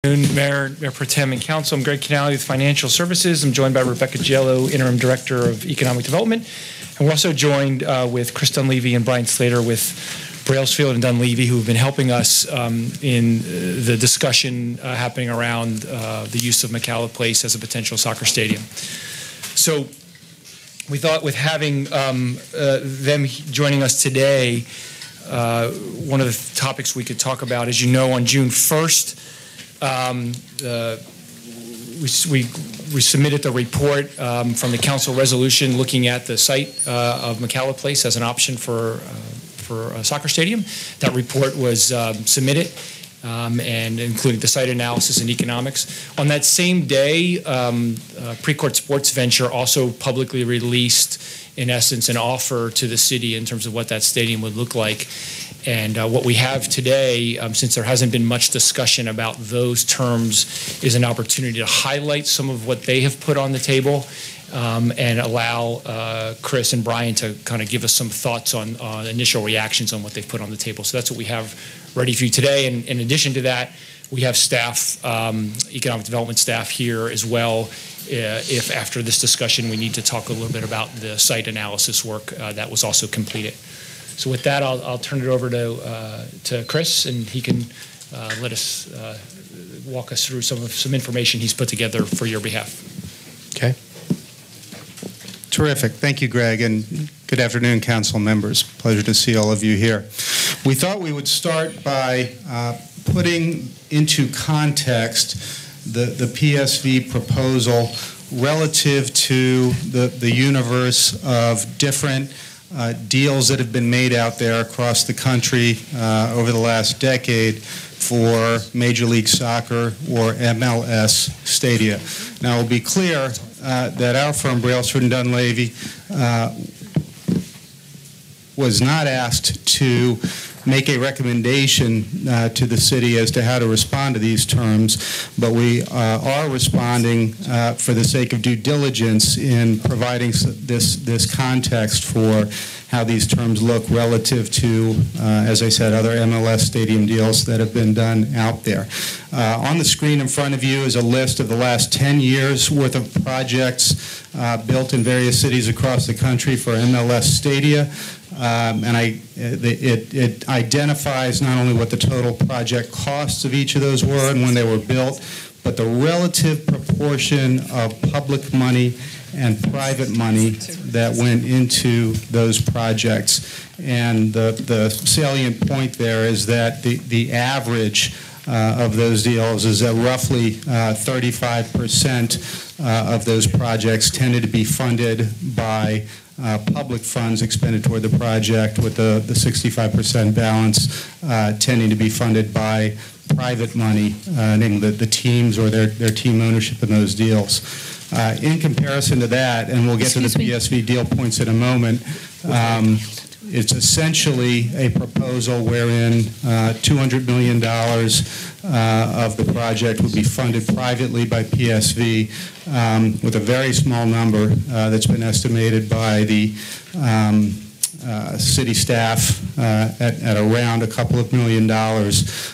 Mayor Pro Tem and Council. I'm Greg Canali with Financial Services. I'm joined by Rebecca Giello, Interim Director of Economic Development. And we're also joined with Chris Dunleavy and Brian Slater with Brailsfield and Dunleavy, who have been helping us in the discussion happening around the use of McKalla Place as a potential soccer stadium. So we thought with having them joining us today, one of the topics we could talk about, as you know, on June 1st, we submitted the report from the council resolution looking at the site of McKalla Place as an option for a soccer stadium. That report was submitted and included the site analysis and economics. On that same day, Precourt Sports Venture also publicly released, in essence, an offer to the city in terms of what that stadium would look like. And what we have today, since there hasn't been much discussion about those terms, is an opportunity to highlight some of what they have put on the table and allow Chris and Brian to kind of give us some thoughts on initial reactions on what they've put on the table. So that's what we have ready for you today. And in addition to that, we have staff, economic development staff here as well, if after this discussion we need to talk a little bit about the site analysis work that was also completed. So with that, I'll turn it over to Chris, and he can let us walk us through some information he's put together for your behalf. Okay. Terrific. Thank you, Greg, and good afternoon, council members. Pleasure to see all of you here. We thought we would start by putting into context the PSV proposal relative to the universe of different deals that have been made out there across the country over the last decade for Major League Soccer or MLS stadia. Now, it'll be clear that our firm, Brailsford and Dunleavy, was not asked to make a recommendation to the city as to how to respond to these terms, but we are responding for the sake of due diligence in providing this context for how these terms look relative to, as I said, other MLS stadium deals that have been done out there. On the screen in front of you is a list of the last 10 years worth of projects built in various cities across the country for MLS stadia. And it identifies not only what the total project costs of each of those were and when they were built, but the relative proportion of public money and private money that went into those projects. And the salient point there is that the average of those deals is that roughly 35% of those projects tended to be funded by public funds expended toward the project, with the 65% balance tending to be funded by private money, namely the teams or their team ownership in those deals. In comparison to that, and we'll get to the PSV deal points in a moment, it's essentially a proposal wherein $200 million of the project would be funded privately by PSV, with a very small number that's been estimated by the city staff at around a couple of $1 million,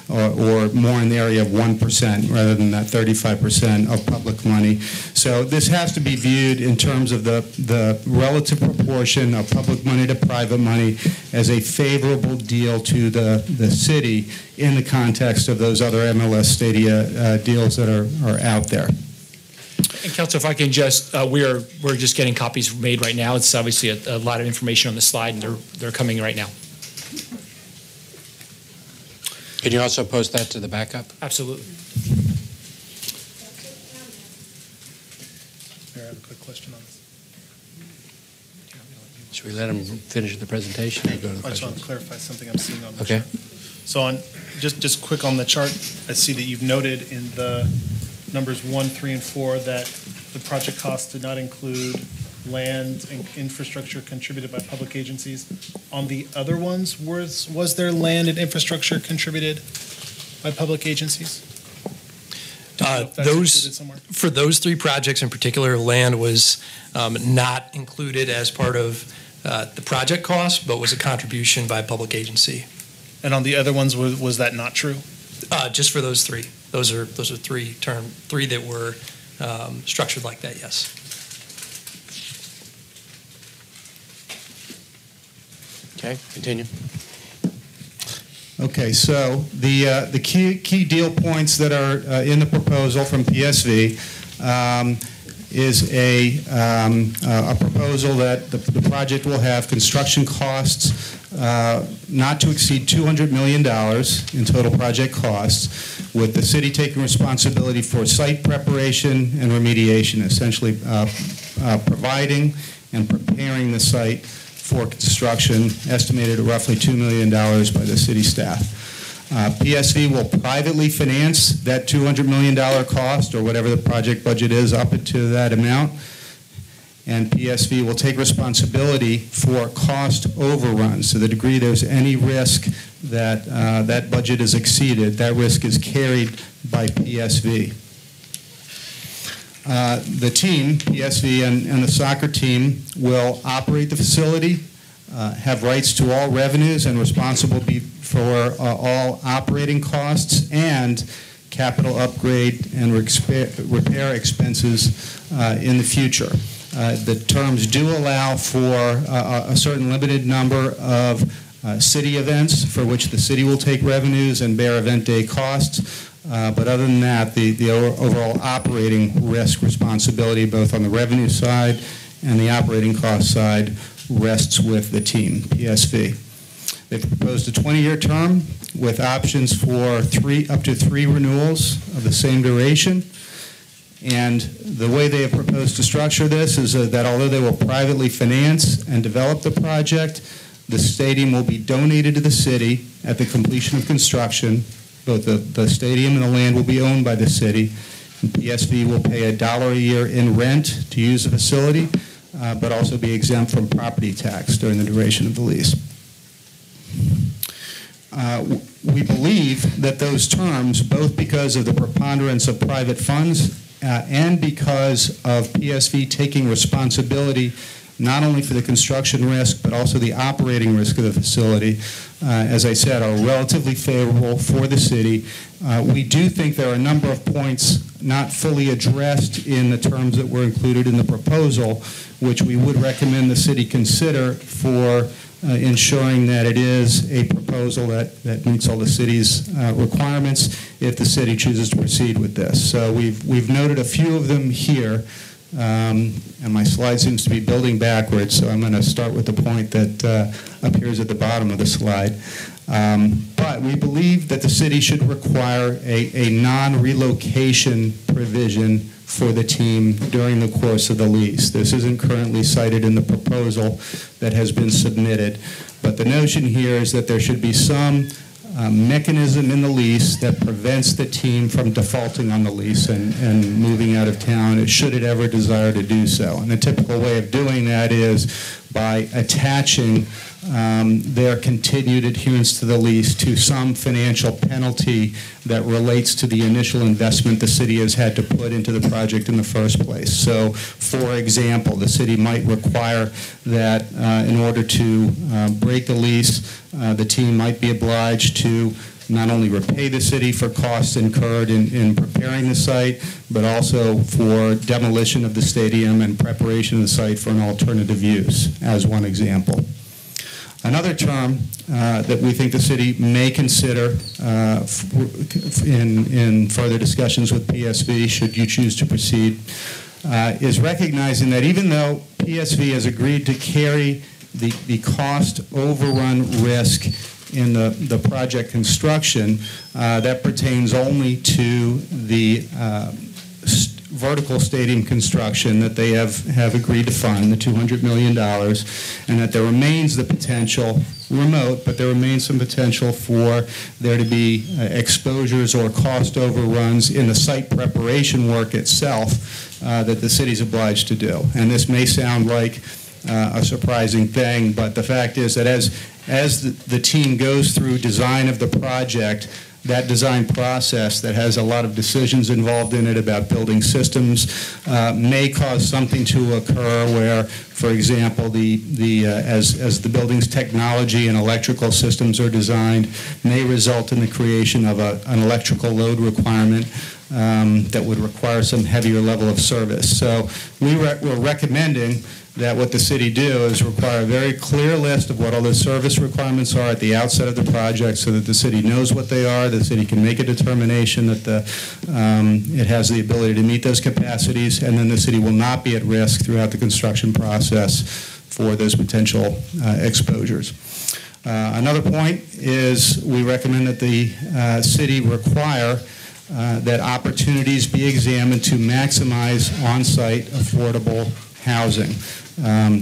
or more in the area of 1% rather than that 35% of public money. So this has to be viewed in terms of the relative proportion of public money to private money as a favorable deal to the city in the context of those other MLS stadia deals that are out there. And Council, if I can just, we're just getting copies made right now. It's obviously a lot of information on the slide, and they're coming right now. Can you also post that to the backup? Absolutely. Mayor, I have a quick question on this. Should we let him finish the presentation or go to the I just want to clarify something I'm seeing on the chart. So on just quick on the chart, I see that you've noted in the numbers 1, 3, and 4 that the project costs did not include land and infrastructure contributed by public agencies. On the other ones, was there land and infrastructure contributed by public agencies? For those three projects in particular, land was not included as part of the project cost, but was a contribution by public agency. And on the other ones, was that not true? Just for those three. those are three that were structured like that, yes. Okay, continue. Okay, so the key deal points that are in the proposal from PSV is a proposal that the project will have construction costs not to exceed $200 million in total project costs, with the city taking responsibility for site preparation and remediation, essentially providing and preparing the site for construction, estimated at roughly $2 million by the city staff. PSV will privately finance that $200 million cost, or whatever the project budget is, up to that amount. And PSV will take responsibility for cost overruns. To the degree there's any risk that that budget is exceeded, that risk is carried by PSV. The team, PSV and the soccer team, will operate the facility, have rights to all revenues, and responsible for all operating costs and capital upgrade and repair expenses in the future. The terms do allow for a certain limited number of city events for which the city will take revenues and bear event day costs. But other than that, the overall operating risk responsibility, both on the revenue side and the operating cost side, rests with the team, PSV. They've proposed a 20-year term with options for up to three renewals of the same duration. And the way they have proposed to structure this is that although they will privately finance and develop the project, the stadium will be donated to the city at the completion of construction. Both the stadium and the land will be owned by the city. And PSV will pay $1 a year in rent to use the facility, but also be exempt from property tax during the duration of the lease. We believe that those terms, both because of the preponderance of private funds and because of PSV taking responsibility not only for the construction risk, but also the operating risk of the facility, as I said, are relatively favorable for the city. We do think there are a number of points not fully addressed in the terms that were included in the proposal, which we would recommend the city consider for ensuring that it is a proposal that meets all the city's requirements if the city chooses to proceed with this. So we've noted a few of them here. And my slide seems to be building backwards, so I'm going to start with the point that appears at the bottom of the slide. But we believe that the city should require a non-relocation provision for the team during the course of the lease. This isn't currently cited in the proposal that has been submitted, but the notion here is that there should be some mechanism in the lease that prevents the team from defaulting on the lease and moving out of town should it ever desire to do so. And the typical way of doing that is by attaching their continued adherence to the lease to some financial penalty that relates to the initial investment the city has had to put into the project in the first place. So, for example, the city might require that in order to break the lease, the team might be obliged to not only repay the city for costs incurred in preparing the site, but also for demolition of the stadium and preparation of the site for an alternative use, as one example. Another term that we think the city may consider in further discussions with PSV, should you choose to proceed, is recognizing that even though PSV has agreed to carry the cost overrun risk in the project construction, that pertains only to the vertical stadium construction that they have agreed to fund, the $200 million, and that there remains the potential, remote, but there remains some potential for there to be exposures or cost overruns in the site preparation work itself that the city's obliged to do. And this may sound like a surprising thing, but the fact is that as the team goes through design of the project, that design process that has a lot of decisions involved in it about building systems may cause something to occur where, for example, as the building's technology and electrical systems are designed, may result in the creation of an electrical load requirement that would require some heavier level of service. So we're recommending that what the city do is require a very clear list of what all the service requirements are at the outset of the project so that the city knows what they are, the city can make a determination that it has the ability to meet those capacities, and then the city will not be at risk throughout the construction process for those potential exposures. Another point is we recommend that the city require that opportunities be examined to maximize on-site affordable housing.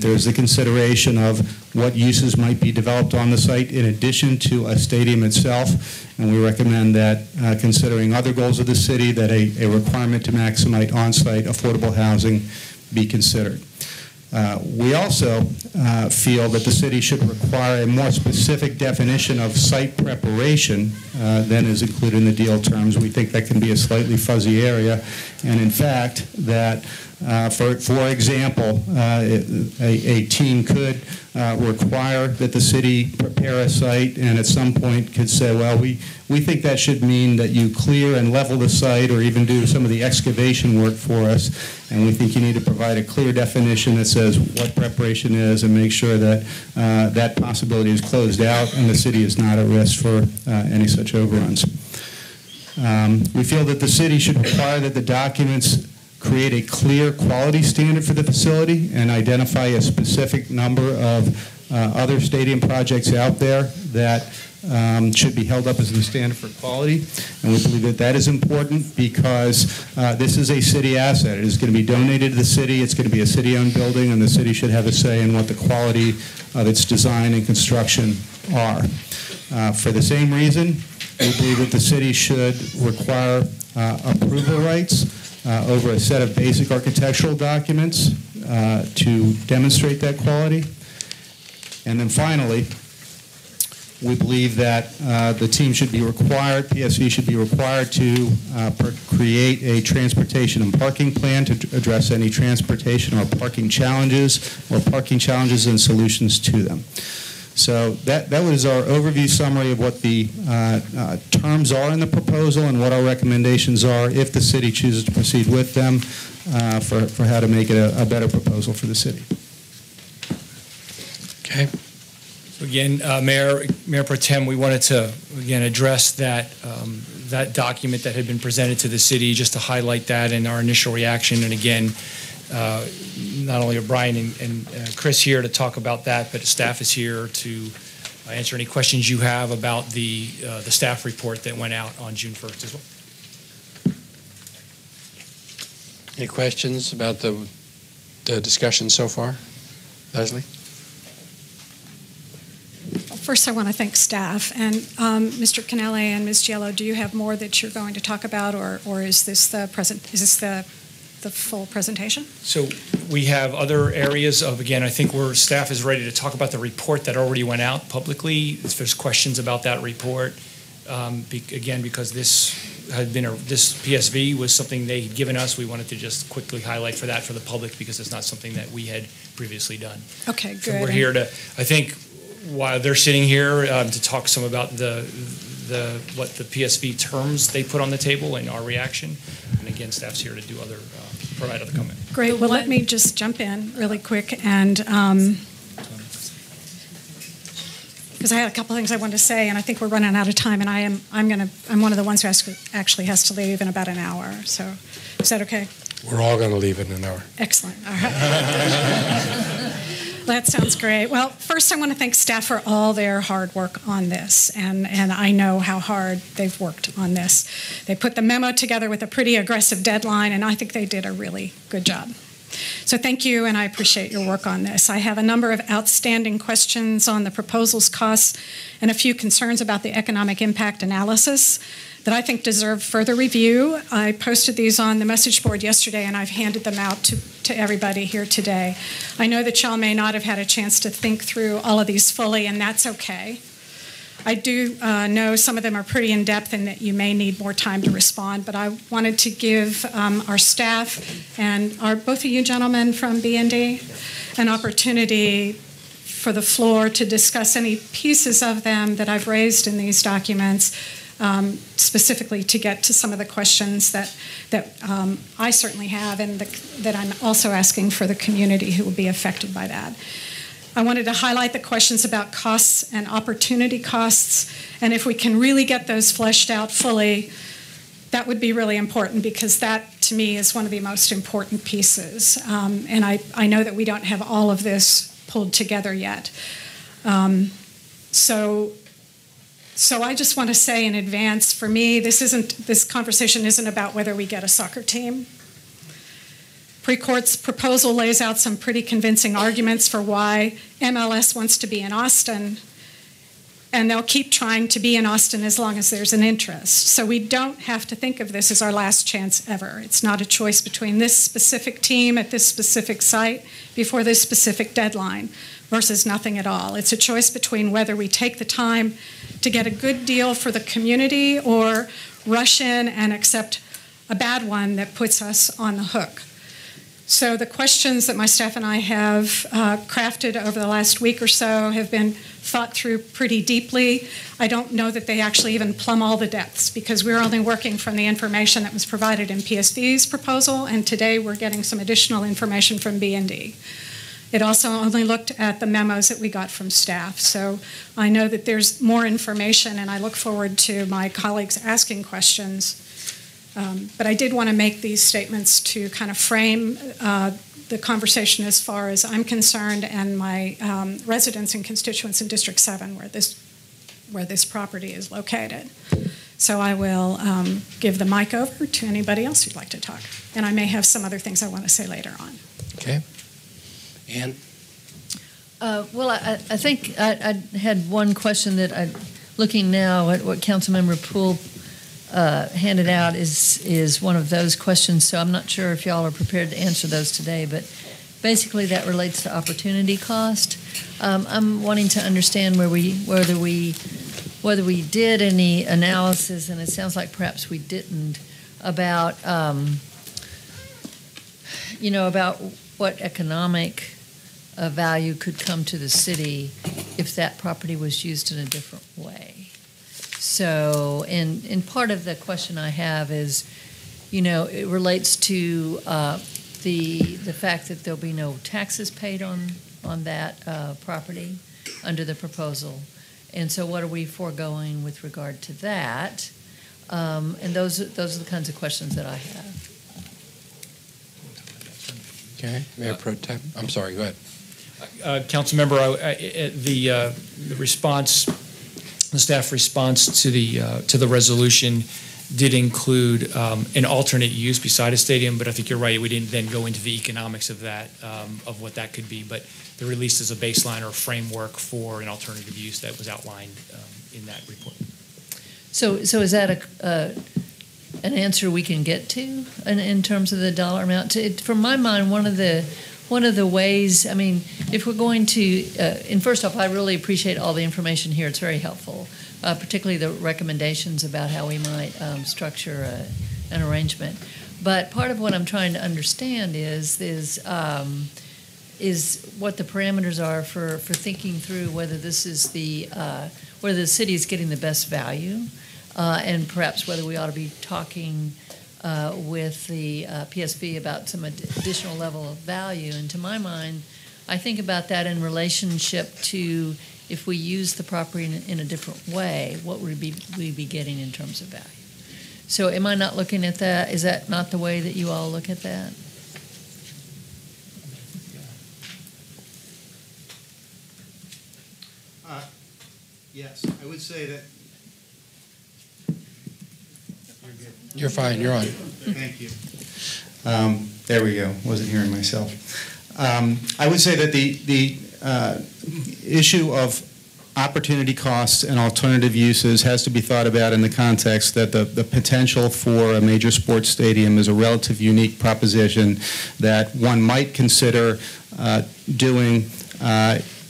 There's the consideration of what uses might be developed on the site in addition to a stadium itself, and we recommend that considering other goals of the city, that a requirement to maximize on-site affordable housing be considered. We also feel that the city should require a more specific definition of site preparation than is included in the deal terms. We think that can be a slightly fuzzy area, and in fact, that for example, a team could require that the city prepare a site and at some point could say, well, we think that should mean that you clear and level the site or even do some of the excavation work for us, and we think you need to provide a clear definition that says what preparation is and make sure that that possibility is closed out and the city is not at risk for any such overruns. We feel that the city should require that the documents create a clear quality standard for the facility and identify a specific number of other stadium projects out there that should be held up as the standard for quality. And we believe that that is important because this is a city asset. It is going to be donated to the city. It's going to be a city-owned building, and the city should have a say in what the quality of its design and construction are. For the same reason, we believe that the city should require approval rights over a set of basic architectural documents to demonstrate that quality. And then finally, we believe that the team should be required, PSV should be required to create a transportation and parking plan to address any transportation or parking challenges and solutions to them. So that was our overview summary of what the terms are in the proposal and what our recommendations are if the city chooses to proceed with them for how to make it a better proposal for the city. Okay. So again, Mayor Pro Tem, we wanted to again address that that document that had been presented to the city, just to highlight that in our initial reaction. And again, not only are Brian and Chris here to talk about that, but the staff is here to answer any questions you have about the staff report that went out on June 1st as well. Any questions about the discussion so far? Leslie? First, I want to thank staff. And Mr. Canale and Ms. Giello, do you have more that you're going to talk about, or is this the full presentation? So we have other areas of, again, I think staff is ready to talk about the report that already went out publicly. If there's questions about that report, again, because this had been this PSV was something they had given us, we wanted to just quickly highlight for that for the public because it's not something that we had previously done. Okay, good. So we're here to, I think, while they're sitting here, to talk some about what the PSV terms they put on the table and our reaction. And again, staff's here to do provide other comment. Great. Well, let me just jump in really quick and because I had a couple things I wanted to say, and I think we're running out of time, and I'm one of the ones who actually has to leave in about an hour. So, is that okay? We're all going to leave in an hour. Excellent. All right. That sounds great. Well, first I want to thank staff for all their hard work on this, and I know how hard they've worked on this. They put the memo together with a pretty aggressive deadline, and I think they did a really good job. So thank you, and I appreciate your work on this. I have a number of outstanding questions on the proposal's costs and a few concerns about the economic impact analysis that I think deserve further review. I posted these on the message board yesterday, and I've handed them out to everybody here today. I know that y'all may not have had a chance to think through all of these fully, and that's okay. I do know some of them are pretty in-depth and that you may need more time to respond, but I wanted to give our staff and both of you gentlemen from B&D an opportunity for the floor to discuss any pieces of them that I've raised in these documents, specifically to get to some of the questions that I certainly have and that I'm also asking for the community who will be affected by that. I wanted to highlight the questions about costs and opportunity costs, and if we can really get those fleshed out fully, that would be really important, because that, to me, is one of the most important pieces. And I know that we don't have all of this pulled together yet. So I just want to say in advance, for me, this conversation isn't about whether we get a soccer team. Precourt's proposal lays out some pretty convincing arguments for why MLS wants to be in Austin, and they'll keep trying to be in Austin as long as there's an interest. So we don't have to think of this as our last chance ever. It's not a choice between this specific team at this specific site before this specific deadline versus nothing at all. It's a choice between whether we take the time to get a good deal for the community or rush in and accept a bad one that puts us on the hook. So the questions that my staff and I have crafted over the last week or so have been thought through pretty deeply. I don't know that they actually even plumb all the depths, because we're only working from the information that was provided in PSV's proposal, and today we're getting some additional information from B&D. It also only looked at the memos that we got from staff. So I know that there's more information, and I look forward to my colleagues asking questions. But I did want to make these statements to kind of frame the conversation as far as I'm concerned, and my residents and constituents in District 7 where this property is located. So I will give the mic over to anybody else who'd like to talk. And I may have some other things I want to say later on. Okay. Ann? Well, I think I had one question that looking now at what Councilmember Poole handed out is one of those questions, so I'm not sure if y'all are prepared to answer those today, but basically that relates to opportunity cost. I'm wanting to understand whether we did any analysis, and it sounds like perhaps we didn't, about about what economic value could come to the city if that property was used in a different way. So, and part of the question I have is, it relates to the fact that there'll be no taxes paid on that property under the proposal. And so what are we foregoing with regard to that? And those are the kinds of questions that I have. Okay, Mayor Pro Tem. I'm sorry, go ahead. Councilmember, the response, the staff response to the resolution did include an alternate use beside a stadium, but I think you're right, we didn't then go into the economics of that, of what that could be, but the release is a baseline or a framework for an alternative use that was outlined in that report. So is that an answer we can get to in terms of the dollar amount? From my mind, one of the ways, I mean, if we're going to, and first off, I really appreciate all the information here. It's very helpful, particularly the recommendations about how we might structure an arrangement. But part of what I'm trying to understand is what the parameters are for thinking through whether this is whether the city is getting the best value, and perhaps whether we ought to be talking with the PSV about some additional level of value. And to my mind, I think about that in relationship to if we use the property in a different way, what would we be getting in terms of value? So am I not looking at that? Is that not the way that you all look at that? Yes, I would say that. You're fine, you're on. Thank you. There we go, wasn't hearing myself. I would say that the issue of opportunity costs and alternative uses has to be thought about in the context that the potential for a major sports stadium is a relative unique proposition that one might consider doing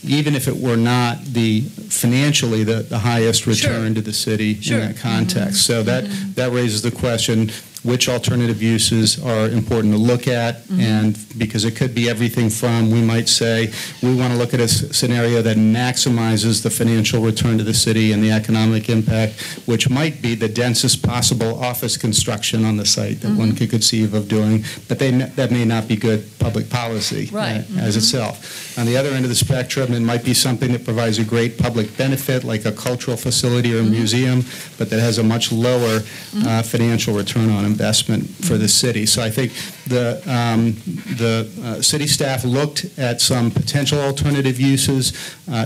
even if it were not financially the highest return to the city in that context. So that raises the question, which alternative uses are important to look at, and because it could be everything from, we might say, we want to look at a scenario that maximizes the financial return to the city and the economic impact, which might be the densest possible office construction on the site that one could conceive of doing, but that may not be good public policy as itself. On the other end of the spectrum, it might be something that provides a great public benefit, like a cultural facility or a museum, but that has a much lower financial return on investment for the city. So I think the city staff looked at some potential alternative uses.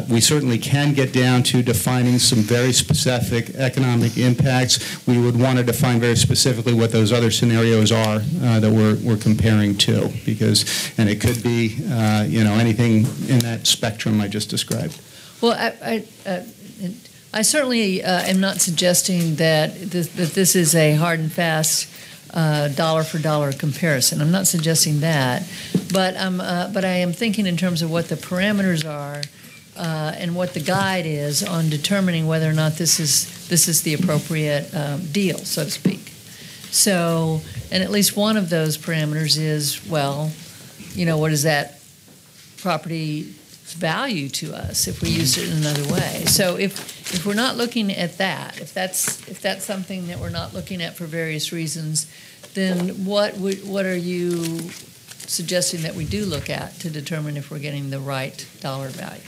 We certainly can get down to defining some very specific economic impacts. We would want to define very specifically what those other scenarios are that we're comparing to, and it could be anything in that spectrum I just described. Well, I certainly am not suggesting that this is a hard and fast dollar-for-dollar comparison. I'm not suggesting that, but I am thinking in terms of what the parameters are and what the guide is on determining whether or not this is the appropriate deal, so to speak. So, and at least one of those parameters is, well, what is that property value to us if we used it in another way? So if we're not looking at that, if that's something that we're not looking at for various reasons, then what are you suggesting that we do look at to determine if we're getting the right dollar value?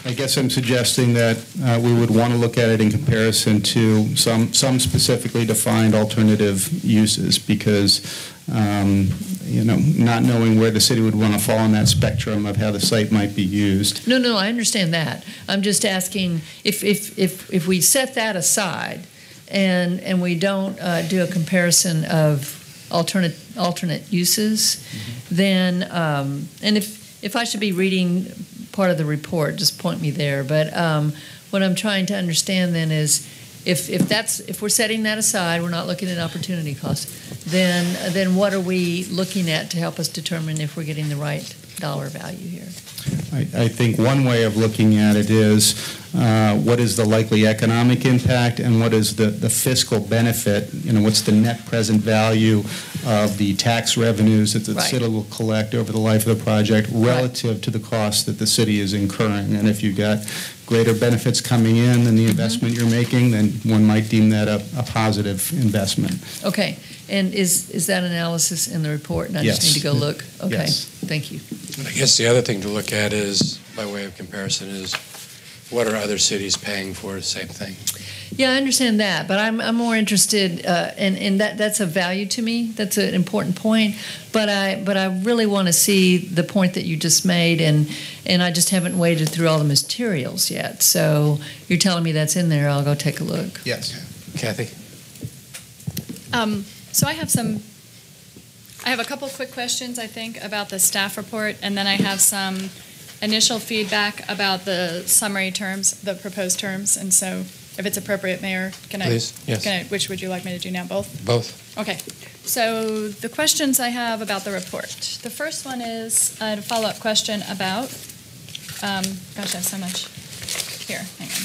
I guess I'm suggesting that we would want to look at it in comparison to some specifically defined alternative uses, because not knowing where the city would want to fall on that spectrum of how the site might be used. No, I understand that. I'm just asking if we set that aside and we don't do a comparison of alternate uses, then and if I should be reading part of the report, just point me there. But what I'm trying to understand then is if we're setting that aside, we're not looking at opportunity costs, then what are we looking at to help us determine if we're getting the right dollar value here? I think one way of looking at it is what is the likely economic impact and what is the fiscal benefit, what's the net present value of the tax revenues that the city will collect over the life of the project relative to the cost that the city is incurring. And if you've got greater benefits coming in than the investment you're making, then one might deem that a positive investment. Okay. And is that analysis in the report, and I just need to go look? Okay. Yes. Thank you. And I guess the other thing to look at is, by way of comparison, is what are other cities paying for the same thing? Yeah, I understand that, but I'm more interested in that. That's a value to me. That's an important point. But I really want to see the point that you just made, and I just haven't waded through all the materials yet. So you're telling me that's in there. I'll go take a look. Yes. Kathy? So I have a couple quick questions, I think, about the staff report, and then I have some initial feedback about the summary terms, the proposed terms. And so if it's appropriate, Mayor, Please, yes. Which would you like me to do now, both? Both. Okay. So the questions I have about the report. The first one is a follow-up question about, gosh, I have so much. Here, hang on.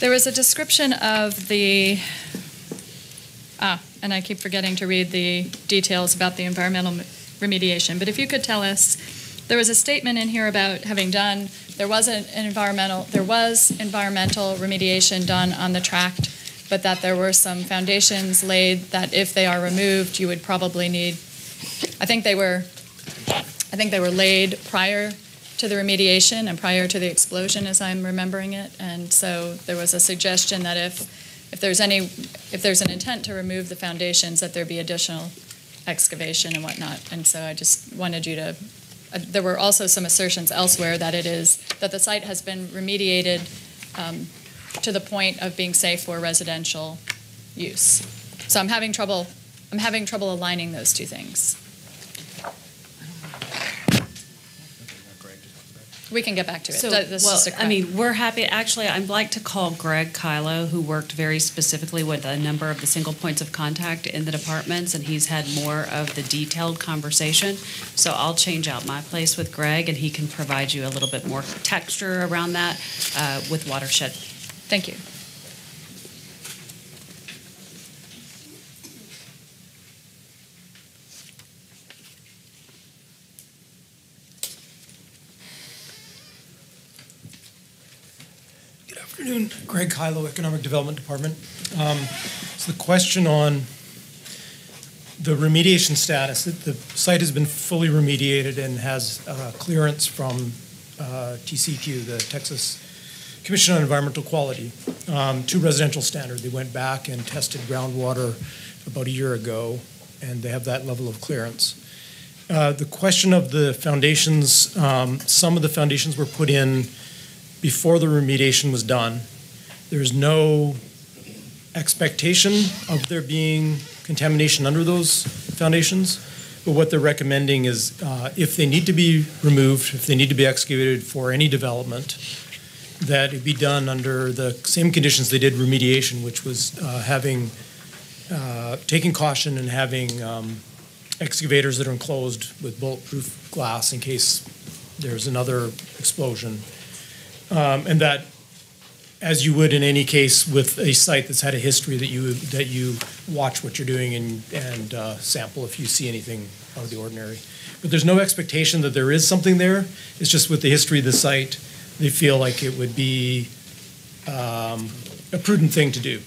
There was a description of the, and I keep forgetting to read the details about the environmental remediation, but if you could tell us, there was a statement in here about having done, there was environmental remediation done on the tract, but that there were some foundations laid that if they are removed, you would probably need, I think they were laid prior to the remediation and prior to the explosion, as I'm remembering it. And so there was a suggestion that if there's an intent to remove the foundations, that there be additional excavation and whatnot. And so I just wanted you to, there were also some assertions elsewhere that that the site has been remediated to the point of being safe for residential use. So I'm having trouble aligning those two things. We can get back to it. So, This well, is a I mean, we're happy. Actually, I'd like to call Greg Kylo, who worked very specifically with a number of the single points of contact in the departments, and he's had more of the detailed conversation. So I'll change out my place with Greg, and he can provide you a little bit more texture around that with Watershed. Thank you. Good afternoon. Greg Kylo, Economic Development Department. So the question on the remediation status, the site has been fully remediated and has clearance from TCQ, the Texas Commission on Environmental Quality, to residential standard. They went back and tested groundwater about a year ago, and they have that level of clearance. The question of the foundations, some of the foundations were put in before the remediation was done. There's no expectation of there being contamination under those foundations, but what they're recommending is if they need to be removed, if they need to be excavated for any development, that it be done under the same conditions they did remediation, which was taking caution and having excavators that are enclosed with bulletproof glass in case there's another explosion. And that, as you would in any case with a site that's had a history, that you watch what you're doing and sample if you see anything out of the ordinary. But there's no expectation that there is something there. It's just with the history of the site, they feel like it would be a prudent thing to do.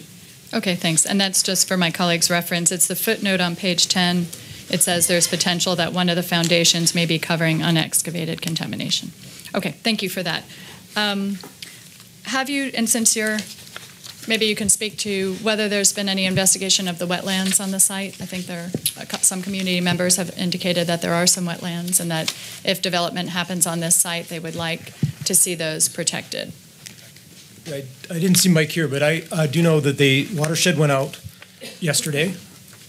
Okay, thanks. And that's just for my colleague's reference. It's the footnote on page 10. It says there's potential that one of the foundations may be covering unexcavated contamination. Okay, thank you for that. Have you, and since maybe you can speak to whether there's been any investigation of the wetlands on the site? I think some community members have indicated that there are some wetlands and that if development happens on this site, they would like to see those protected. I didn't see Mike here, but I do know that the Watershed went out yesterday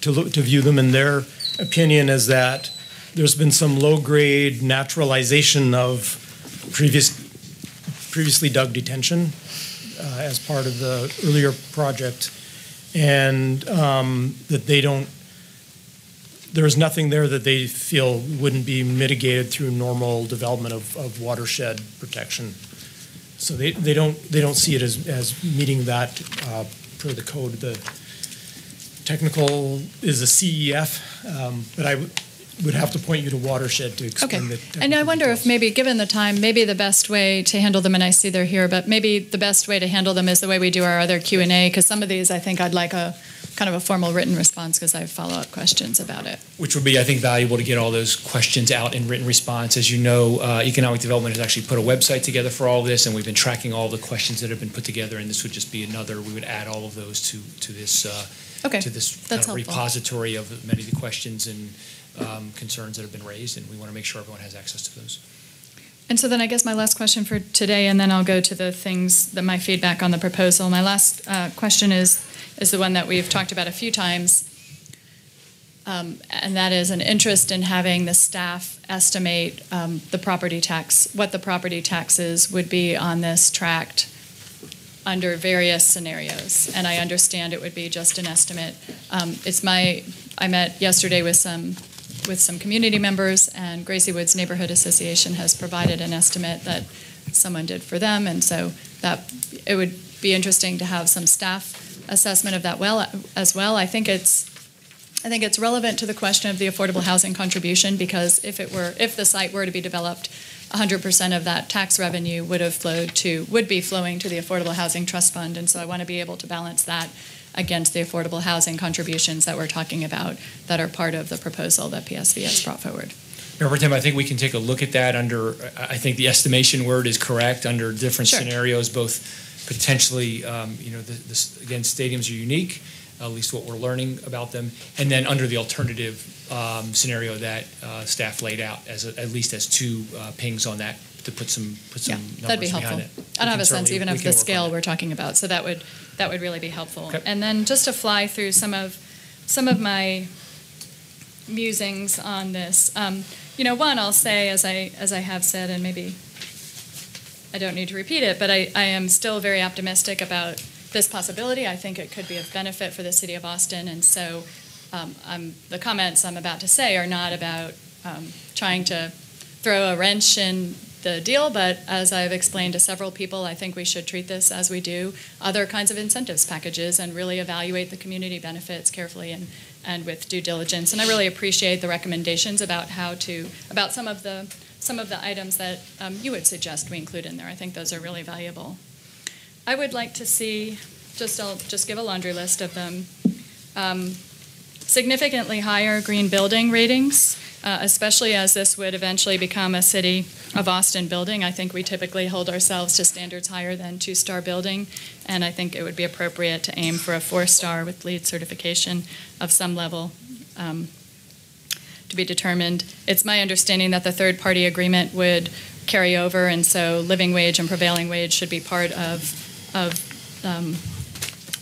to view them, and their opinion is that there's been some low-grade naturalization of previously dug detention as part of the earlier project, and that there's nothing there that they feel wouldn't be mitigated through normal development of watershed protection. So they don't see it as meeting that per the code. The technical is a CEF, but I would have to point you to Watershed to explain the technical And I wonder details. if maybe, given the time, maybe the best way to handle them, and I see they're here, but maybe the best way to handle them is the way we do our other Q&A, because some of these I think I'd like a kind of a formal written response because I have follow-up questions about it. Which would be, I think, valuable to get all those questions out in written response. As you know, Economic Development has actually put a website together for all of this, and we've been tracking all the questions that have been put together, and this would just be another, we would add all of those to this kind of repository of many of the questions and concerns that have been raised, and we want to make sure everyone has access to those. And so then I guess my last question for today, and then I'll go to the things, my feedback on the proposal. My last question is the one that we've talked about a few times, and that is an interest in having the staff estimate the property tax, what the property taxes would be on this tract under various scenarios. And I understand it would be just an estimate. I met yesterday with some community members, and Gracie Woods Neighborhood Association has provided an estimate that someone did for them, and so that it would be interesting to have some staff assessment of that as well. I think it's relevant to the question of the affordable housing contribution, because if the site were to be developed, 100% of that tax revenue would be flowing to the Affordable Housing Trust Fund, and so I want to be able to balance that against the affordable housing contributions that we're talking about that are part of the proposal that PSV has brought forward. Remember, Tim, I think we can take a look at that under, I think the estimation word is correct, under different scenarios, both potentially, again, stadiums are unique, at least what we're learning about them, and then under the alternative scenario that staff laid out at least as two pings on that to put some numbers that'd be helpful. behind it. I don't have a sense even of the scale we're talking about, so that would really be helpful. Okay. And then just to fly through some of my musings on this. One, I'll say, as I have said, and maybe I don't need to repeat it, but I am still very optimistic about this possibility. I think it could be of benefit for the city of Austin, and so the comments I'm about to say are not about trying to throw a wrench in the deal, but as I've explained to several people, I think we should treat this as we do other kinds of incentives packages and really evaluate the community benefits carefully and with due diligence. And I really appreciate the recommendations about about some of the items that you would suggest we include in there. I think those are really valuable. I would like to see, I'll just give a laundry list of them, significantly higher green building ratings, especially as this would eventually become a City of Austin building. I think we typically hold ourselves to standards higher than 2-star building, and I think it would be appropriate to aim for a 4-star with LEED certification of some level to be determined. It's my understanding that the third-party agreement would carry over, and so living wage and prevailing wage should be part of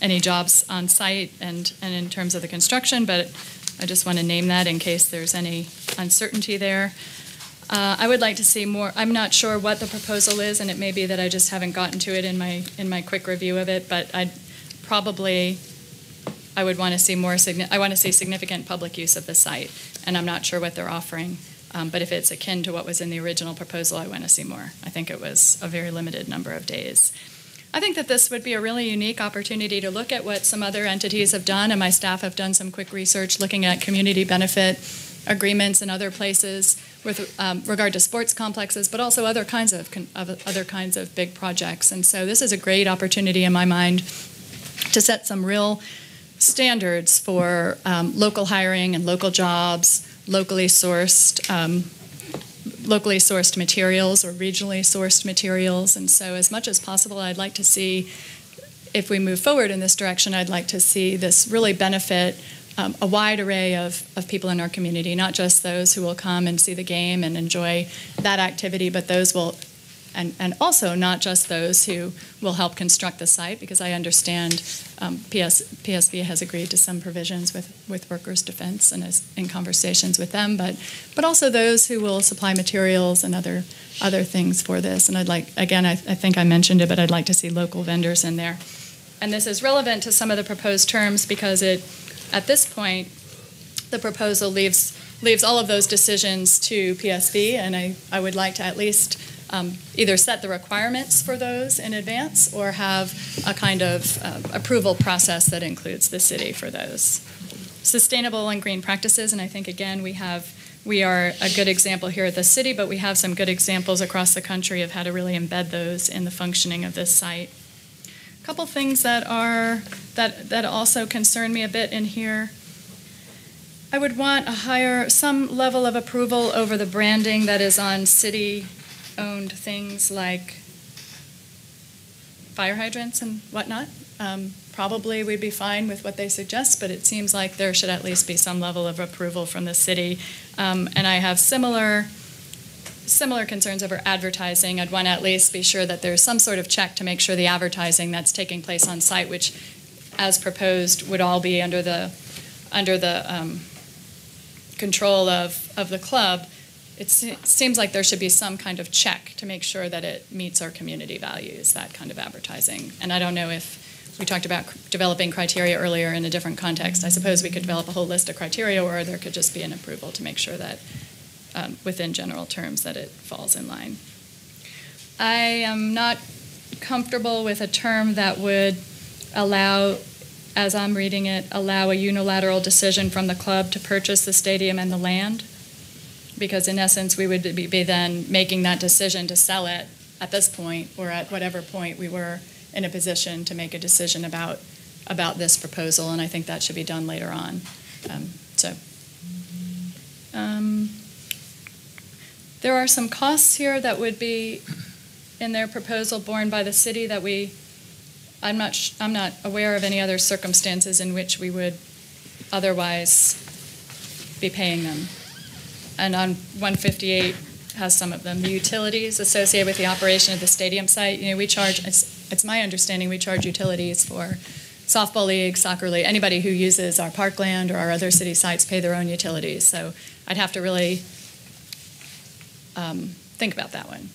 any jobs on site and in terms of the construction, but I just want to name that in case there's any uncertainty there. I would like to see more. I'm not sure what the proposal is, and it may be that I just haven't gotten to it in my quick review of it, but I would want to see more. I want to see significant public use of the site, and I'm not sure what they're offering. But if it's akin to what was in the original proposal, I want to see more. I think it was a very limited number of days. I think that this would be a really unique opportunity to look at what some other entities have done, and my staff have done some quick research looking at community benefit agreements in other places with regard to sports complexes, but also other kinds of big projects. And so this is a great opportunity in my mind to set some real standards for local hiring and local jobs, locally sourced materials or regionally sourced materials. And so as much as possible, I'd like to see, if we move forward in this direction, I'd like to see this really benefit a wide array of people in our community, not just those who will come and see the game and enjoy that activity, but those will, and also not just those who will help construct the site, because I understand PSV has agreed to some provisions with Workers' Defense and is in conversations with them, but also those who will supply materials and other things for this. And I'd like, again, I think I mentioned it, but I'd like to see local vendors in there. And this is relevant to some of the proposed terms because at this point, the proposal leaves all of those decisions to PSV, and I would like to at least either set the requirements for those in advance or have a kind of approval process that includes the city for those. Sustainable and green practices, and I think, again, we are a good example here at the city, but we have some good examples across the country of how to really embed those in the functioning of this site. A couple things that also concern me a bit in here. I would want some level of approval over the branding that is on city-owned things like fire hydrants and whatnot. Probably we'd be fine with what they suggest, but it seems like there should at least be some level of approval from the city. And I have similar concerns over advertising. I'd want to at least be sure that there's some sort of check to make sure the advertising that's taking place on site, which, as proposed, would all be under the control of the club. It seems like there should be some kind of check to make sure that it meets our community values, that kind of advertising. And I don't know if we talked about developing criteria earlier in a different context. I suppose we could develop a whole list of criteria, or there could just be an approval to make sure that within general terms that it falls in line. I am not comfortable with a term that would allow, as I'm reading it, allow a unilateral decision from the club to purchase the stadium and the land, because in essence we would be then making that decision to sell it at this point or at whatever point we were in a position to make a decision about this proposal, and I think that should be done later on. There are some costs here that would be in their proposal borne by the city that I'm not aware of any other circumstances in which we would otherwise be paying them. And on 158 has some of them. The utilities associated with the operation of the stadium site, we charge, it's my understanding, we charge utilities for softball league, soccer league, anybody who uses our parkland or our other city sites pay their own utilities. So I'd have to really think about that one.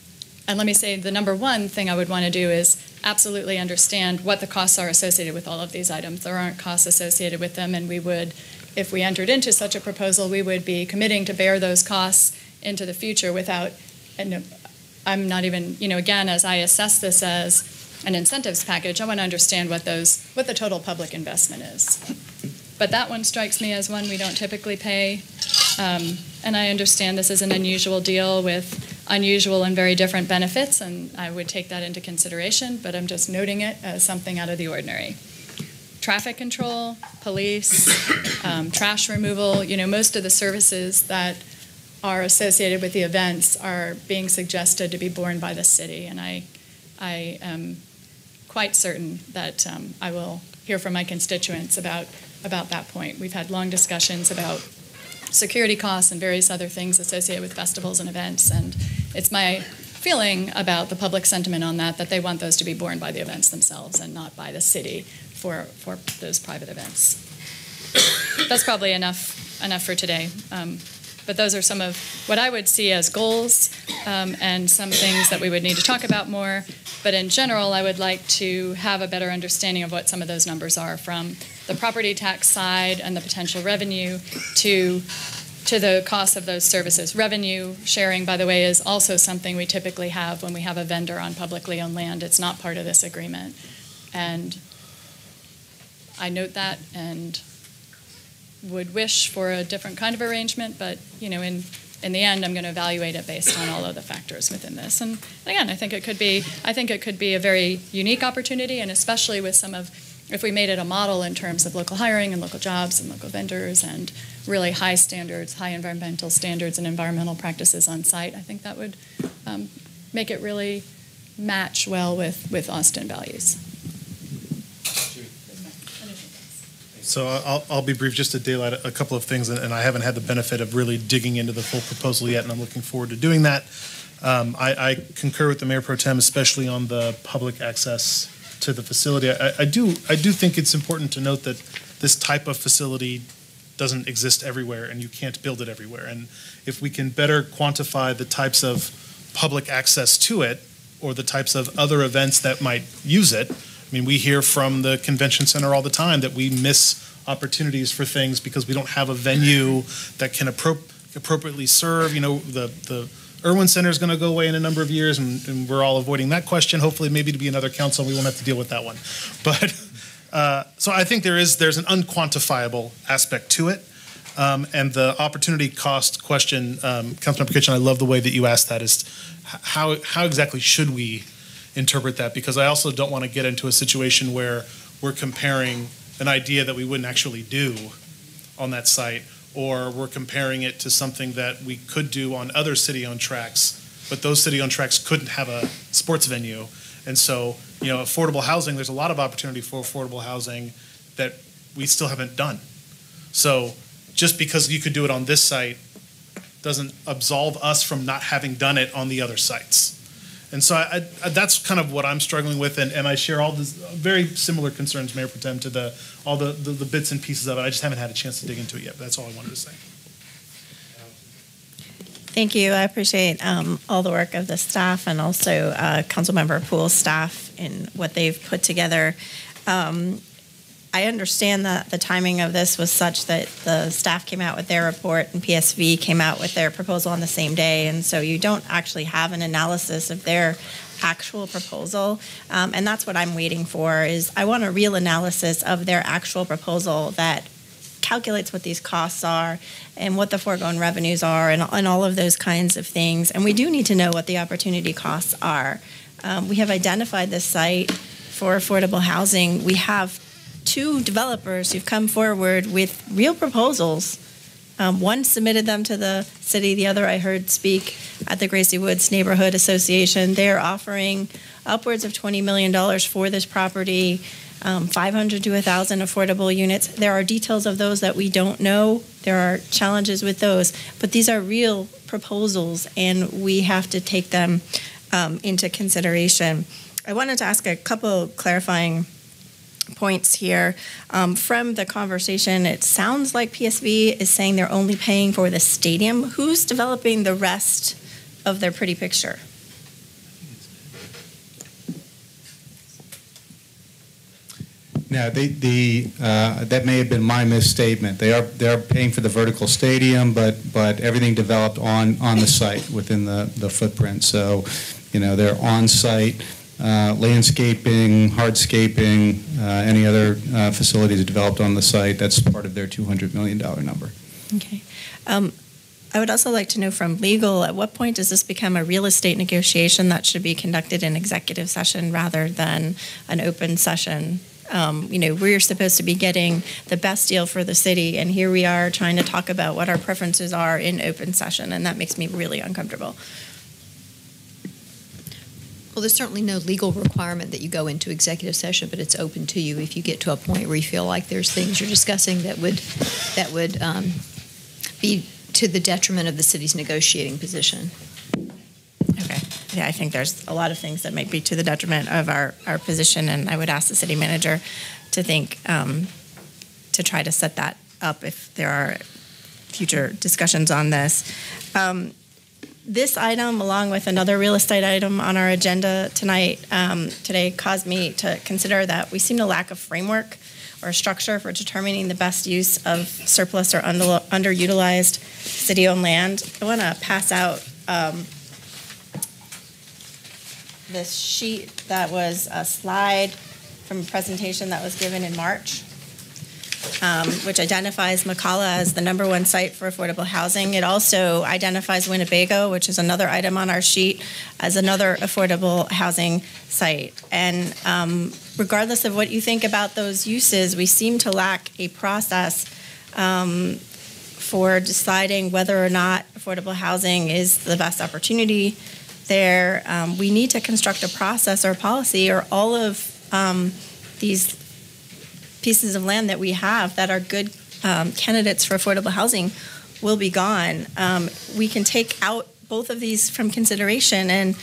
And let me say, the number one thing I would want to do is absolutely understand what the costs are associated with all of these items. There aren't costs associated with them, and we would, if we entered into such a proposal, we would be committing to bear those costs into the future without, and I'm not even, again, as I assess this as an incentives package, I want to understand what the total public investment is. But that one strikes me as one we don't typically pay. And I understand this is an unusual deal with unusual and very different benefits, and I would take that into consideration, but I'm just noting it as something out of the ordinary. Traffic control, police, trash removal, most of the services that are associated with the events are being suggested to be borne by the city, and I am quite certain that I will hear from my constituents about that point. We've had long discussions about security costs and various other things associated with festivals and events, and it's my feeling about the public sentiment on that they want those to be borne by the events themselves and not by the city for those private events. That's probably enough for today. But those are some of what I would see as goals and some things that we would need to talk about more. But in general, I would like to have a better understanding of what some of those numbers are, from the property tax side and the potential revenue to the cost of those services. Revenue sharing, by the way, is also something we typically have when we have a vendor on publicly owned land. It's not part of this agreement. And I note that and would wish for a different kind of arrangement, but in the end, I'm going to evaluate it based on all of the factors within this. And again, I think it could be a very unique opportunity, and especially with if we made it a model in terms of local hiring and local jobs and local vendors and really high standards, high environmental standards and environmental practices on site, I think that would make it really match well with Austin values. So I'll be brief, just to daylight a couple of things, and I haven't had the benefit of really digging into the full proposal yet, and I'm looking forward to doing that. I concur with the Mayor Pro Tem, especially on the public access to the facility. I do think it's important to note that this type of facility doesn't exist everywhere, and you can't build it everywhere. And if we can better quantify the types of public access to it, or the types of other events that might use it. I mean, we hear from the convention center all the time that we miss opportunities for things because we don't have a venue that can appropriately serve. The Irwin Center is going to go away in a number of years, and we're all avoiding that question. Hopefully, maybe to be another council, we won't have to deal with that one. But so I think there's an unquantifiable aspect to it. And the opportunity cost question, Councilmember Kitchen, I love the way that you asked that, is how exactly should we interpret that? Because I also don't want to get into a situation where we're comparing an idea that we wouldn't actually do on that site, or we're comparing it to something that we could do on other city-owned tracks, but those city-owned tracks couldn't have a sports venue. And so, affordable housing, there's a lot of opportunity for affordable housing that we still haven't done. So just because you could do it on this site doesn't absolve us from not having done it on the other sites. And so that's kind of what I'm struggling with, and I share all these very similar concerns, Mayor Pro Tem, to all the bits and pieces of it. I just haven't had a chance to dig into it yet, but that's all I wanted to say. Thank you. I appreciate all the work of the staff and also Councilmember Poole's staff in what they've put together. I understand that the timing of this was such that the staff came out with their report and PSV came out with their proposal on the same day, and so you don't actually have an analysis of their actual proposal, and that's what I'm waiting for. Is I want a real analysis of their actual proposal that calculates what these costs are and what the foregone revenues are and all of those kinds of things. And we do need to know what the opportunity costs are. We have identified this site for affordable housing. We have 2 developers who've come forward with real proposals. One submitted them to the city. The other I heard speak at the Gracie Woods Neighborhood Association. They're offering upwards of $20 million for this property, 500 to 1,000 affordable units. There are details of those that we don't know. There are challenges with those. But these are real proposals, and we have to take them into consideration. I wanted to ask a couple clarifying points here. From the conversation, it sounds like PSV is saying they're only paying for the stadium. Who's developing the rest of their pretty picture? No, that may have been my misstatement. They are paying for the vertical stadium, but everything developed on the site within the footprint. So, they're on-site landscaping, hardscaping, any other facilities developed on the site. That's part of their $200 million number. Okay. I would also like to know from legal, at what point does this become a real estate negotiation that should be conducted in executive session rather than an open session? We're supposed to be getting the best deal for the city, and here we are trying to talk about what our preferences are in open session, and that makes me really uncomfortable. Well, there's certainly no legal requirement that you go into executive session, but it's open to you if you get to a point where you feel like there's things you're discussing that would be to the detriment of the city's negotiating position. Okay. Yeah, I think there's a lot of things that might be to the detriment of our position, and I would ask the city manager to think, to try to set that up if there are future discussions on this. This item, along with another real estate item on our agenda today, caused me to consider that we seem to lack a framework or a structure for determining the best use of surplus or underutilized city-owned land. I want to pass out this sheet that was a slide from a presentation that was given in March, which identifies McKalla as the #1 site for affordable housing. It also identifies Winnebago, which is another item on our sheet, as another affordable housing site. And regardless of what you think about those uses, we seem to lack a process for deciding whether or not affordable housing is the best opportunity there. We need to construct a process or policy, or all of these pieces of land that we have that are good candidates for affordable housing will be gone. We can take out both of these from consideration, and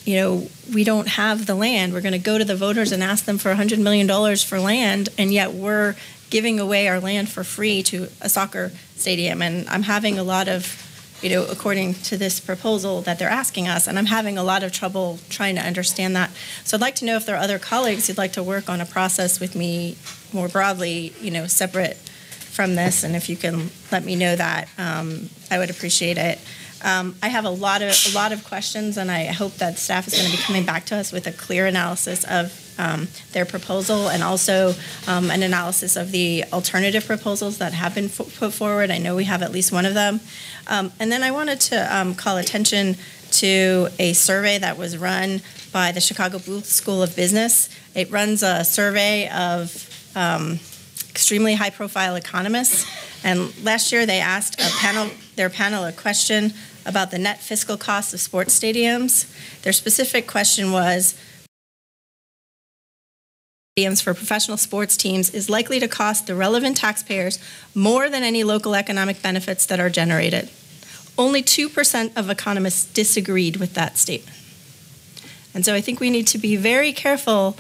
we don't have the land. We're going to go to the voters and ask them for $100 million for land, and yet we're giving away our land for free to a soccer stadium. And I'm having a lot of, according to this proposal that they're asking us, and I'm having a lot of trouble trying to understand that. So I'd like to know if there are other colleagues who'd like to work on a process with me more broadly, separate from this, and if you can let me know that, I would appreciate it. I have a lot of questions, and I hope that staff is going to be coming back to us with a clear analysis of their proposal, and also an analysis of the alternative proposals that have been put forward. I know we have at least one of them. And then I wanted to call attention to a survey that was run by the Chicago Booth School of Business. It runs a survey of extremely high-profile economists, and last year they asked their panel a question about the net fiscal costs of sports stadiums. Their specific question was, stadiums for professional sports teams is likely to cost the relevant taxpayers more than any local economic benefits that are generated. Only 2% of economists disagreed with that statement. And so I think we need to be very careful.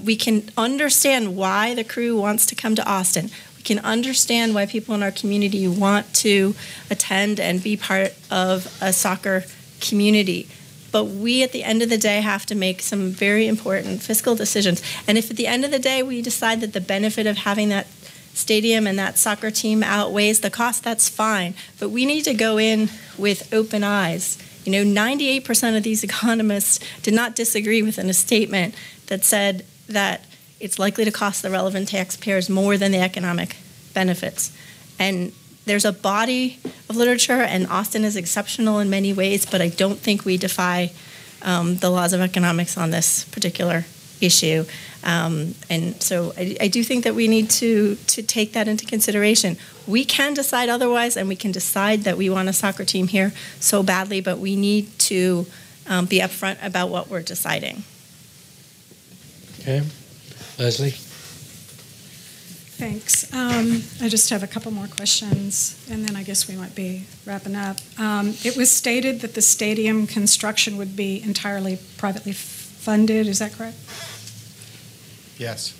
We can understand why the crew wants to come to Austin. We can understand why people in our community want to attend and be part of a soccer community. But we, at the end of the day, have to make some very important fiscal decisions. And if at the end of the day we decide that the benefit of having that stadium and that soccer team outweighs the cost, that's fine. But we need to go in with open eyes. 98% of these economists did not disagree within a statement that said that it's likely to cost the relevant taxpayers more than the economic benefits. And there's a body of literature, and Austin is exceptional in many ways, but I don't think we defy the laws of economics on this particular issue. And so I do think that we need to take that into consideration. We can decide otherwise, and we can decide that we want a soccer team here so badly, but we need to be upfront about what we're deciding. Okay. Leslie? Thanks. I just have a couple more questions, and then I guess we might be wrapping up. It was stated that the stadium construction would be entirely privately funded. Is that correct? Yes.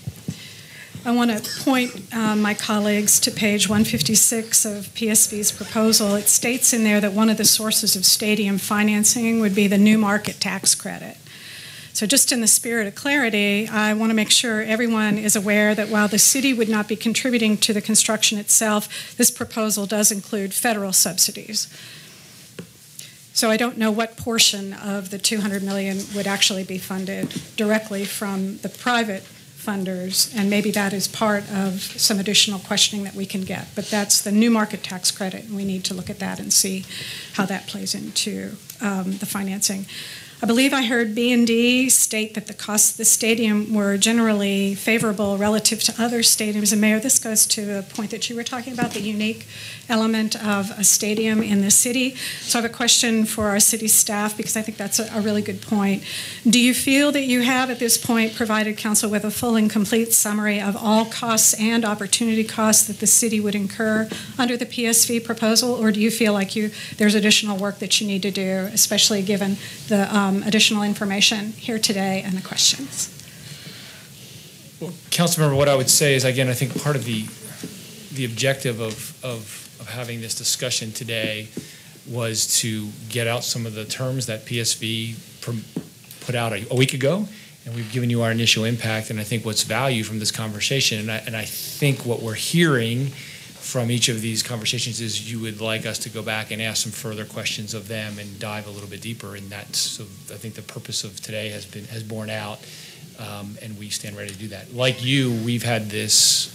I want to point my colleagues to page 156 of PSV's proposal. It states in there that one of the sources of stadium financing would be the new market tax credit. So just in the spirit of clarity, I want to make sure everyone is aware that while the city would not be contributing to the construction itself, this proposal does include federal subsidies. So I don't know what portion of the $200 million would actually be funded directly from the private funders, and maybe that is part of some additional questioning that we can get. But that's the new market tax credit, and we need to look at that and see how that plays into the financing. I believe I heard B&D state that the costs of the stadium were generally favorable relative to other stadiums. And Mayor, this goes to the point that you were talking about, the unique element of a stadium in the city. So I have a question for our city staff, because I think that's a really good point. Do you feel that you have at this point provided council with a full and complete summary of all costs and opportunity costs that the city would incur under the PSV proposal, or do you feel like there's additional work that you need to do, especially given the additional information here today and the questions? Well, Councilmember, what I would say is, again, I think part of the objective of having this discussion today was to get out some of the terms that PSV put out a week ago, and we've given you our initial impact, and I think what's value from this conversation, and I think what we're hearing from each of these conversations is you would like us to go back and ask some further questions of them and dive a little bit deeper, and that's, so I think the purpose of today has borne out, and we stand ready to do that. Like you, we've had this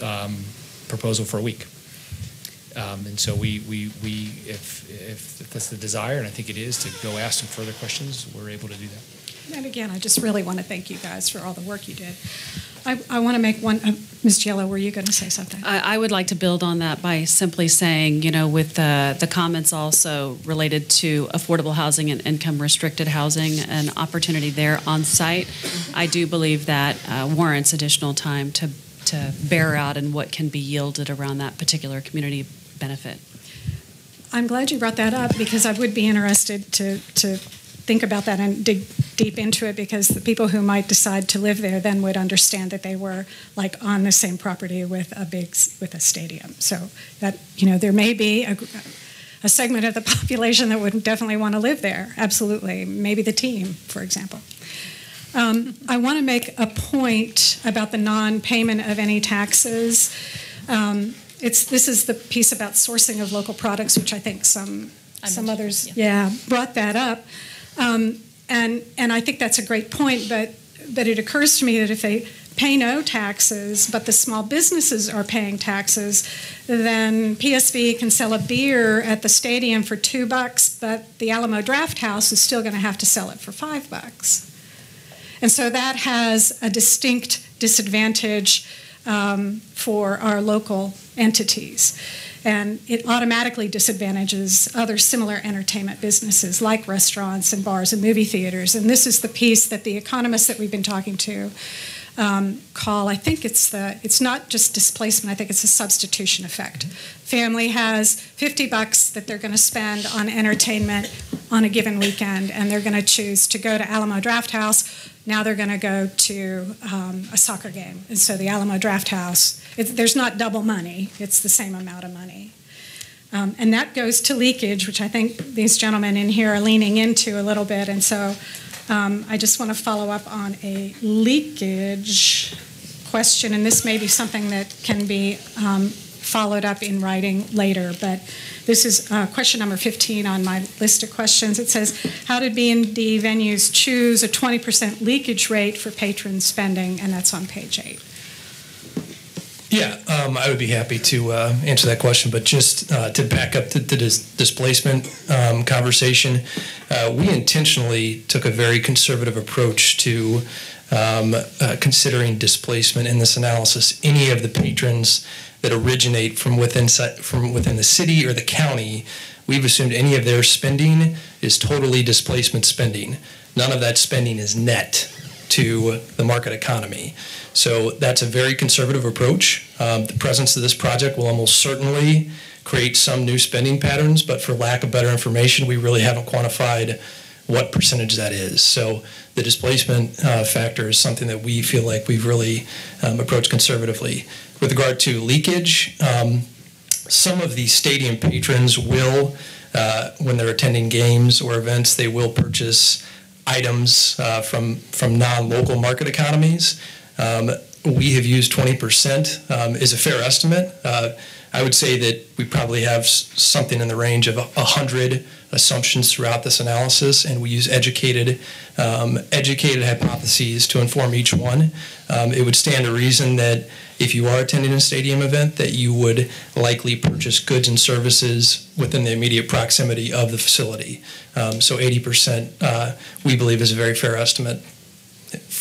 proposal for a week, and so if that's the desire, and I think it is, to go ask some further questions, we're able to do that. And again, I just really want to thank you guys for all the work you did. I want to make one, Ms. Giello, were you going to say something? I would like to build on that by simply saying, with the comments also related to affordable housing and income-restricted housing, an opportunity there on site, I do believe that warrants additional time to bear out and what can be yielded around that particular community benefit. I'm glad you brought that up, because I would be interested to think about that and dig deep into it, because the people who might decide to live there then would understand that they were like on the same property with a stadium. So that, there may be a segment of the population that would definitely want to live there. Absolutely. Maybe the team, for example. I want to make a point about the non-payment of any taxes. This is the piece about sourcing of local products, which I think some others, brought that up. And I think that's a great point, but it occurs to me that if they pay no taxes, but the small businesses are paying taxes, then PSV can sell a beer at the stadium for $2, but the Alamo Draft House is still going to have to sell it for $5. And so that has a distinct disadvantage for our local entities. And it automatically disadvantages other similar entertainment businesses like restaurants and bars and movie theaters. And this is the piece that the economists that we've been talking to call, I think it's not just displacement, I think it's a substitution effect. Family has $50 that they're going to spend on entertainment on a given weekend, and they're going to choose to go to Alamo Draft House. Now they're going to go to a soccer game. And so the Alamo Draft House, there's not double money, it's the same amount of money. And that goes to leakage, which I think these gentlemen in here are leaning into a little bit. And so I just want to follow up on a leakage question, and this may be something that can be followed up in writing later, but this is question number 15 on my list of questions. It says, how did B&D venues choose a 20% leakage rate for patron spending? And that's on page 8. Yeah, I would be happy to answer that question, but just to back up the displacement conversation, we intentionally took a very conservative approach to considering displacement in this analysis. Any of the patrons that originate from within the city or the county, we've assumed any of their spending is totally displacement spending. None of that spending is net to the market economy. So that's a very conservative approach. The presence of this project will almost certainly create some new spending patterns, but for lack of better information, we really haven't quantified what percentage that is. So the displacement factor is something that we feel like we've really approached conservatively. With regard to leakage, some of the stadium patrons will, when they're attending games or events, they will purchase items from non-local market economies. We have used 20% is a fair estimate. I would say that we probably have something in the range of 100 assumptions throughout this analysis, and we use educated hypotheses to inform each one. It would stand to reason that if you are attending a stadium event, that you would likely purchase goods and services within the immediate proximity of the facility. So 80%, we believe, is a very fair estimate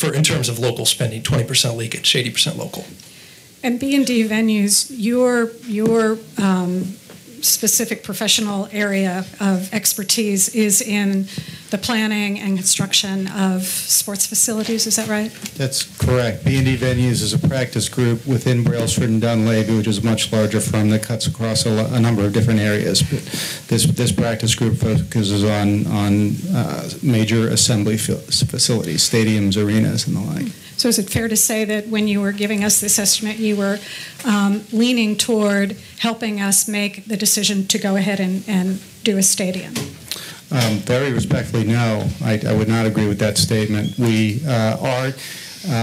in terms of local spending. 20% leakage, 80% local. And B&D venues, your specific professional area of expertise is in the planning and construction of sports facilities, is that right? That's correct. B&D Venues is a practice group within Brailsford and Dunleavy, which is a much larger firm that cuts across a number of different areas. But this practice group focuses on major assembly facilities, stadiums, arenas, and the like. So is it fair to say that when you were giving us this estimate, you were leaning toward helping us make the decision to go ahead and do a stadium? Very respectfully, no. I would not agree with that statement. We are,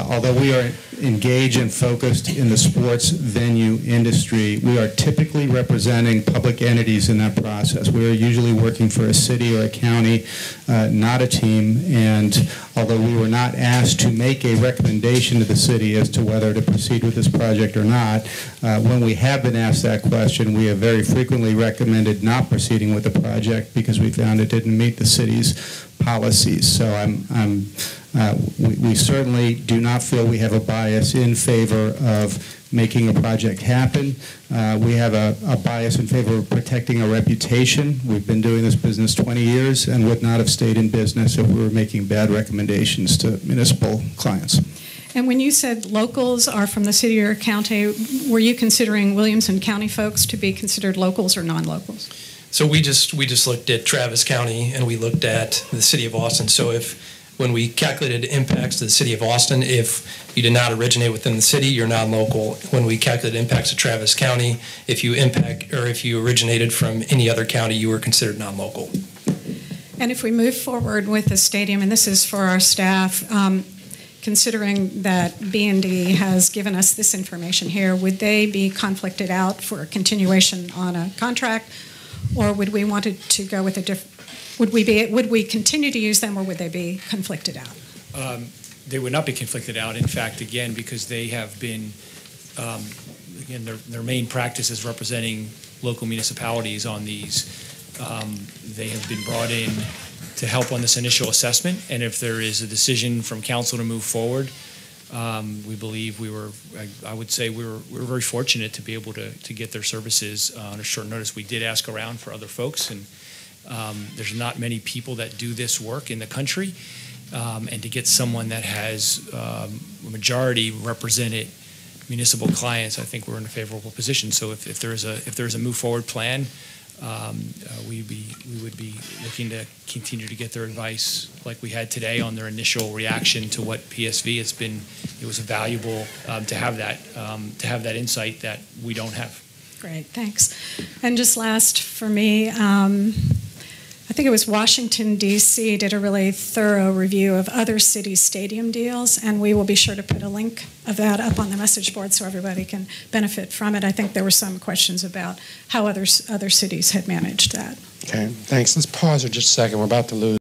although we are engaged and focused in the sports venue industry, we are typically representing public entities in that process. We are usually working for a city or a county, not a team, and although we were not asked to make a recommendation to the city as to whether to proceed with this project or not, when we have been asked that question, we have very frequently recommended not proceeding with the project because we found it didn't meet the city's policies. So we certainly do not feel we have a bias in favor of making a project happen. We have a bias in favor of protecting a reputation. We've been doing this business 20 years and would not have stayed in business if we were making bad recommendations to municipal clients. And when you said locals are from the city or county, were you considering Williamson County folks to be considered locals or non-locals? So we just looked at Travis County and we looked at the city of Austin. So when we calculated impacts to the city of Austin, if you did not originate within the city, you're non-local. When we calculated impacts to Travis County, if you originated from any other county, you were considered non-local. And if we move forward with the stadium, and this is for our staff, considering that B&D has given us this information here, would they be conflicted out for a continuation on a contract, or would we want to go with a different? Would we continue to use them, or would they be conflicted out? They would not be conflicted out. In fact, again, because they have been, again, their main practice is representing local municipalities on these. They have been brought in to help on this initial assessment, and if there is a decision from council to move forward, we believe I would say we were very fortunate to be able to get their services on a short notice. We did ask around for other folks, and there's not many people that do this work in the country, and to get someone that has a majority represented municipal clients, I think we're in a favorable position. So if there is a move forward plan, we would be looking to continue to get their advice like we had today on their initial reaction to what PSV has been. It was valuable to have that insight that we don't have. Great, thanks. And just last for me, I think it was Washington, D.C. did a really thorough review of other cities' stadium deals, and we will be sure to put a link of that up on the message board so everybody can benefit from it. I think there were some questions about how other cities had managed that. Okay, thanks. Let's pause for just a second. We're about to lose